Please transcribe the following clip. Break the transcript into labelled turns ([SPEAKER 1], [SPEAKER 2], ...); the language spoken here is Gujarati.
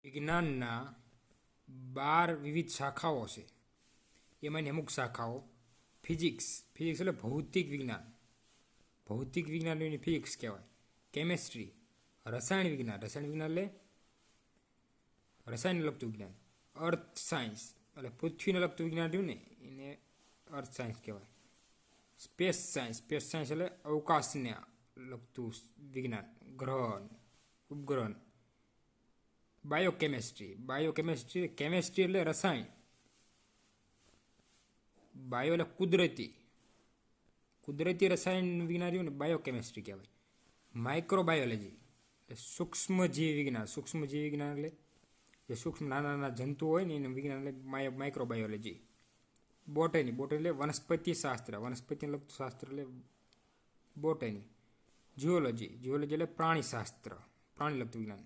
[SPEAKER 1] વિજ્ઞાનના 12 વિવિધ શાખાઓ છે. એમાંની અમુક શાખાઓ ફિઝિક્સ એટલે ભૌતિક વિજ્ઞાન. ભૌતિક વિજ્ઞાન એને ફિઝિક્સ કહેવાય. કેમેસ્ટ્રી રસાયણ વિજ્ઞાન એટલે રસાયણને લગતું વિજ્ઞાન. અર્થ સાયન્સ એટલે પૃથ્વીને લગતું વિજ્ઞાન રહ્યું ને એને અર્થ સાયન્સ કહેવાય. સ્પેસ સાયન્સ એટલે અવકાશને લગતું વિજ્ઞાન, ગ્રહ ઉપગ્રહ. બાયોકેમેસ્ટ્રી કેમેસ્ટ્રી એટલે રસાયણ. બાયો એટલે કુદરતી રસાયણ વિજ્ઞાન રહ્યું ને બાયોકેમેસ્ટ્રી કહેવાય. માઇક્રોબાયોલોજી એટલે સૂક્ષ્મજીવ વિજ્ઞાન એટલે જે સૂક્ષ્મ નાના નાના જંતુઓ હોય ને એનું વિજ્ઞાન એટલે માઇક્રોબાયોલોજી. બોટની એટલે વનસ્પતિ શાસ્ત્ર, વનસ્પતિને લગતું શાસ્ત્ર એટલે બોટની. જીઓલોજી એટલે પ્રાણી લગતું વિજ્ઞાન.